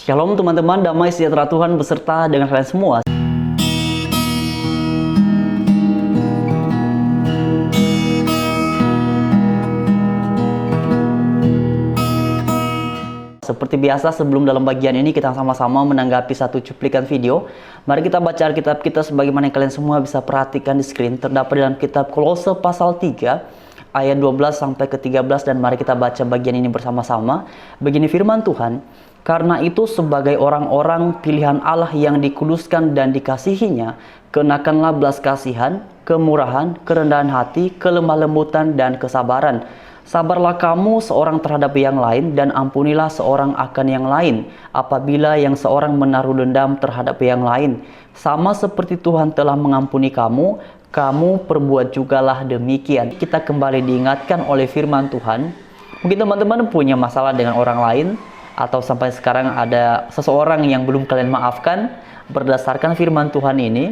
Shalom teman-teman, damai sejahtera Tuhan beserta dengan kalian semua. Seperti biasa, sebelum dalam bagian ini kita sama-sama menanggapi satu cuplikan video. Mari kita baca Alkitab kita sebagaimana yang kalian semua bisa perhatikan di screen. Terdapat dalam kitab Kolose pasal 3 ayat 12 sampai ke 13, dan mari kita baca bagian ini bersama-sama. Begini firman Tuhan: "Karena itu sebagai orang-orang pilihan Allah yang dikuduskan dan dikasihinya, kenakanlah belas kasihan, kemurahan, kerendahan hati, kelemah lembutan, dan kesabaran. Sabarlah kamu seorang terhadap yang lain, dan ampunilah seorang akan yang lain, apabila yang seorang menaruh dendam terhadap yang lain. Sama seperti Tuhan telah mengampuni kamu, kamu perbuat jugalah demikian." Kita kembali diingatkan oleh firman Tuhan. Mungkin teman-teman punya masalah dengan orang lain, atau sampai sekarang ada seseorang yang belum kalian maafkan. Berdasarkan firman Tuhan ini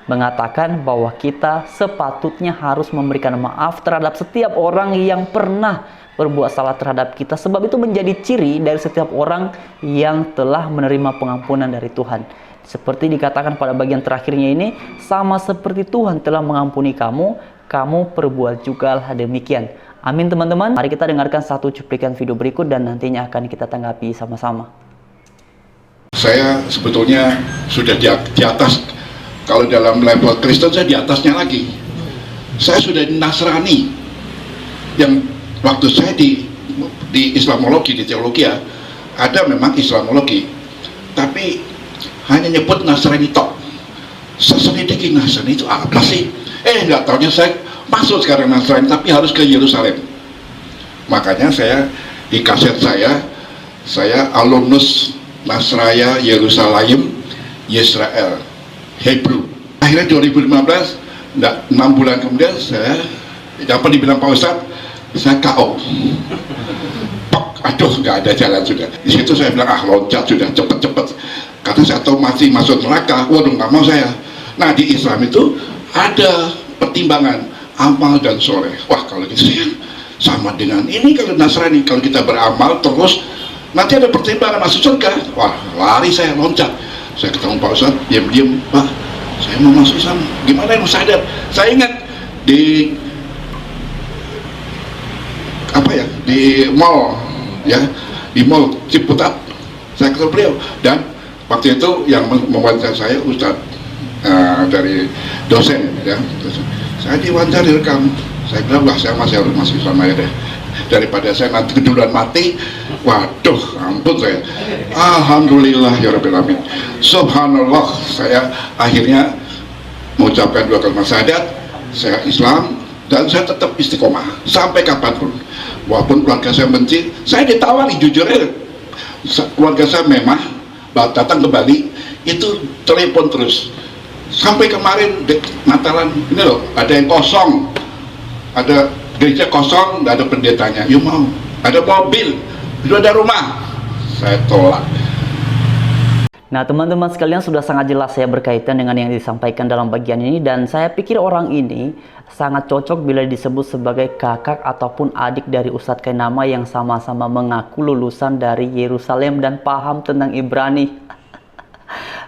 mengatakan bahwa kita sepatutnya harus memberikan maaf terhadap setiap orang yang pernah berbuat salah terhadap kita, sebab itu menjadi ciri dari setiap orang yang telah menerima pengampunan dari Tuhan. Seperti dikatakan pada bagian terakhirnya ini, sama seperti Tuhan telah mengampuni kamu, kamu perbuat jugalah demikian. Amin teman-teman. Mari kita dengarkan satu cuplikan video berikut dan nantinya akan kita tanggapi sama-sama. Saya sebetulnya sudah di atas. Kalau dalam level Kristen saya di atasnya lagi. Saya sudah di Nasrani. Yang waktu saya di Islamologi, di teologi ya, ada memang Islamologi, tapi hanya nyebut Nasrani tok. Saya selidiki Nasrani itu apa sih? Nggak taunya saya masuk sekarang Nasrani, tapi harus ke Yerusalem. Makanya saya di kaset saya alumnus Nasraya Yerusalem Yisrael Hebrew. Akhirnya 2015, 6 bulan kemudian saya dapat dibilang Pak Ustadz, saya KO. Aduh, nggak ada jalan sudah. Di situ saya bilang, loncat sudah, cepet-cepet. Kata saya tahu masih masuk neraka, waduh nggak mau saya. Nah, di Islam itu ada pertimbangan amal dan soleh. Wah, kalau gitu saya sama dengan ini. Kalau Nasrani, kalau kita beramal terus nanti ada pertimbangan masuk surga. Wah, lari saya, loncat. Saya ketemu Pak Ustadz, diam-diam, Pak, saya mau masuk Islam, gimana yang sadar? Saya ingat di mall ya, di mall Ciputat, saya ketemu beliau, dan waktu itu yang mewawancara saya Ustadz dari dosen ya. Saya diwawancara rekam. Saya bilang, wah, saya masih harus masuk Islam aja deh, daripada saya nanti keduluan mati. Waduh, ampun saya. Alhamdulillah ya Rabbil Alamin. Subhanallah, saya akhirnya mengucapkan 2 kalimat syahadat, saya Islam, dan saya tetap istiqomah sampai kapanpun. Walaupun keluarga saya benci, saya ditawari jujur aja. Keluarga saya memang datang ke Bali itu telepon terus. Sampai kemarin Natalan ini loh, ada yang kosong, ada gereja kosong, nggak ada pendetanya. Yuk mau, ada mobil, itu ada rumah, saya tolak. Nah teman-teman sekalian, sudah sangat jelas saya berkaitan dengan yang disampaikan dalam bagian ini, dan saya pikir orang ini sangat cocok bila disebut sebagai kakak ataupun adik dari Ustadz Kainama yang sama-sama mengaku lulusan dari Yerusalem dan paham tentang Ibrani.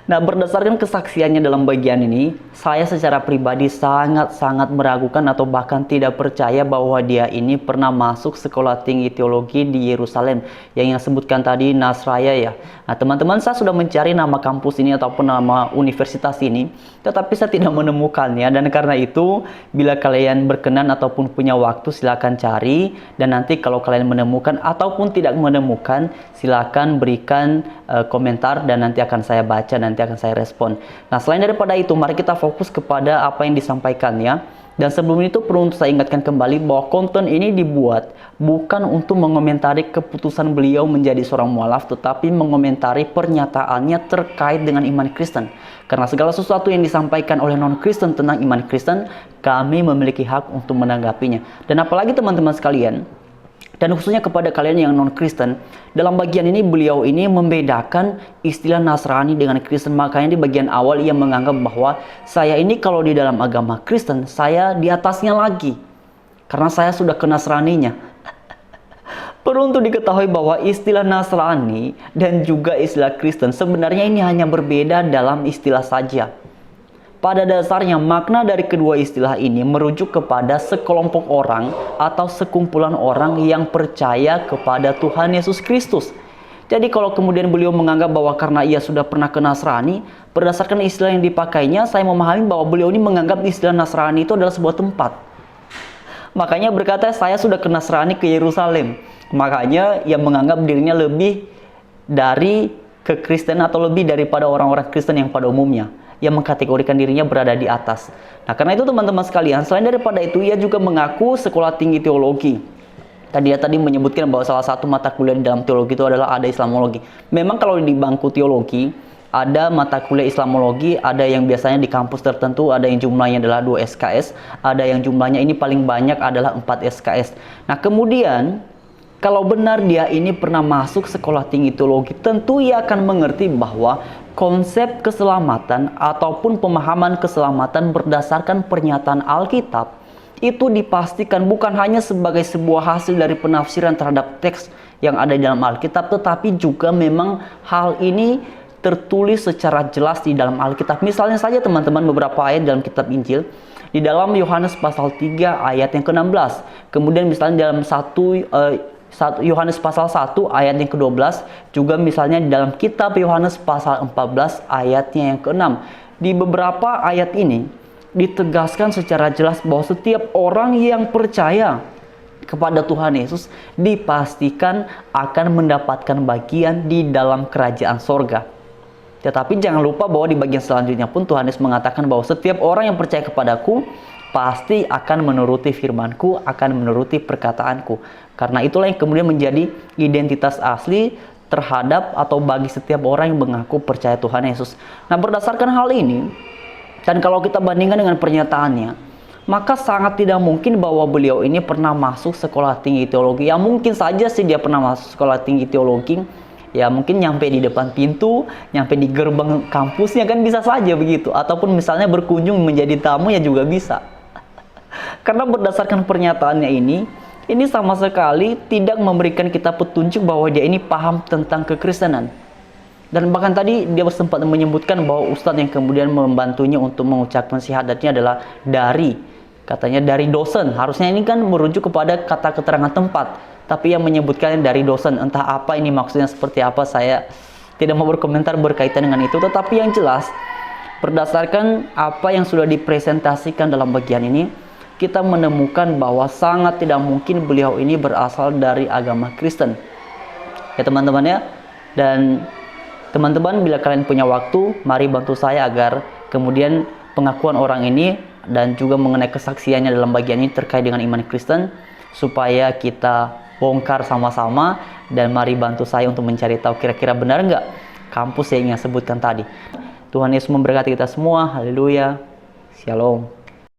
Nah, berdasarkan kesaksiannya dalam bagian ini, saya secara pribadi sangat-sangat meragukan atau bahkan tidak percaya bahwa dia ini pernah masuk sekolah tinggi teologi di Yerusalem yang sebutkan tadi Nasraya ya. Nah, teman-teman, saya sudah mencari nama kampus ini ataupun nama universitas ini, tetapi saya tidak menemukannya, dan karena itu bila kalian berkenan ataupun punya waktu silakan cari, dan nanti kalau kalian menemukan ataupun tidak menemukan silakan berikan komentar, dan nanti akan saya baca, nanti akan saya respon. Nah, selain daripada itu, mari kita fokus kepada apa yang disampaikannya. Dan sebelum itu perlu untuk saya ingatkan kembali bahwa konten ini dibuat bukan untuk mengomentari keputusan beliau menjadi seorang mualaf, tetapi mengomentari pernyataannya terkait dengan iman Kristen. Karena segala sesuatu yang disampaikan oleh non-Kristen tentang iman Kristen, kami memiliki hak untuk menanggapinya. Dan apalagi teman-teman sekalian, dan khususnya kepada kalian yang non-Kristen, dalam bagian ini beliau ini membedakan istilah Nasrani dengan Kristen. Makanya di bagian awal ia menganggap bahwa saya ini kalau di dalam agama Kristen, saya di atasnya lagi, karena saya sudah ke Nasraninya. Perlu untuk diketahui bahwa istilah Nasrani dan juga istilah Kristen sebenarnya ini hanya berbeda dalam istilah saja. Pada dasarnya makna dari kedua istilah ini merujuk kepada sekelompok orang atau sekumpulan orang yang percaya kepada Tuhan Yesus Kristus. Jadi kalau kemudian beliau menganggap bahwa karena ia sudah pernah ke Nasrani, berdasarkan istilah yang dipakainya, saya memahami bahwa beliau ini menganggap istilah Nasrani itu adalah sebuah tempat. Makanya berkata, saya sudah ke Nasrani ke Yerusalem. Makanya ia menganggap dirinya lebih dari kekristen atau lebih daripada orang-orang Kristen yang pada umumnya. Ia mengkategorikan dirinya berada di atas. Nah, karena itu teman-teman sekalian, selain daripada itu, ia juga mengaku sekolah tinggi teologi. Dia tadi menyebutkan bahwa salah satu mata kuliah di dalam teologi itu adalah ada Islamologi. Memang kalau di bangku teologi, ada mata kuliah Islamologi, ada yang biasanya di kampus tertentu, ada yang jumlahnya adalah 2 SKS, ada yang jumlahnya ini paling banyak adalah 4 SKS. Nah, kemudian kalau benar dia ini pernah masuk sekolah tinggi teologi, tentu ia akan mengerti bahwa konsep keselamatan ataupun pemahaman keselamatan berdasarkan pernyataan Alkitab itu dipastikan bukan hanya sebagai sebuah hasil dari penafsiran terhadap teks yang ada di dalam Alkitab, tetapi juga memang hal ini tertulis secara jelas di dalam Alkitab. Misalnya saja teman-teman beberapa ayat dalam kitab Injil, di dalam Yohanes pasal 3 ayat yang ke-16, kemudian misalnya dalam Yohanes pasal 1 ayat yang ke-12, juga misalnya di dalam kitab Yohanes pasal 14 ayatnya yang ke-6. Di beberapa ayat ini ditegaskan secara jelas bahwa setiap orang yang percaya kepada Tuhan Yesus dipastikan akan mendapatkan bagian di dalam kerajaan sorga. Tetapi jangan lupa bahwa di bagian selanjutnya pun Tuhan Yesus mengatakan bahwa setiap orang yang percaya kepadaku pasti akan menuruti firman-Ku, akan menuruti perkataan-Ku. Karena itulah yang kemudian menjadi identitas asli terhadap atau bagi setiap orang yang mengaku percaya Tuhan Yesus. Nah, berdasarkan hal ini, dan kalau kita bandingkan dengan pernyataannya, maka sangat tidak mungkin bahwa beliau ini pernah masuk sekolah tinggi teologi. Ya mungkin saja sih dia pernah masuk sekolah tinggi teologi, ya mungkin nyampe di depan pintu, nyampe di gerbang kampusnya, kan bisa saja begitu. Ataupun misalnya berkunjung menjadi tamu ya juga bisa. Karena berdasarkan pernyataannya ini sama sekali tidak memberikan kita petunjuk bahwa dia ini paham tentang kekristenan. Dan bahkan tadi dia sempat menyebutkan bahwa ustadz yang kemudian membantunya untuk mengucapkan syahadatnya adalah katanya dari dosen. Harusnya ini kan merujuk kepada kata keterangan tempat, tapi yang menyebutkan dari dosen. Entah apa ini maksudnya seperti apa, saya tidak mau berkomentar berkaitan dengan itu. Tetapi yang jelas, berdasarkan apa yang sudah dipresentasikan dalam bagian ini, kita menemukan bahwa sangat tidak mungkin beliau ini berasal dari agama Kristen. Ya teman-teman ya. Dan teman-teman, bila kalian punya waktu, mari bantu saya agar kemudian pengakuan orang ini dan juga mengenai kesaksiannya dalam bagian ini terkait dengan iman Kristen, supaya kita bongkar sama-sama, dan mari bantu saya untuk mencari tahu kira-kira benar nggak kampus yang saya sebutkan tadi. Tuhan Yesus memberkati kita semua. Haleluya. Shalom.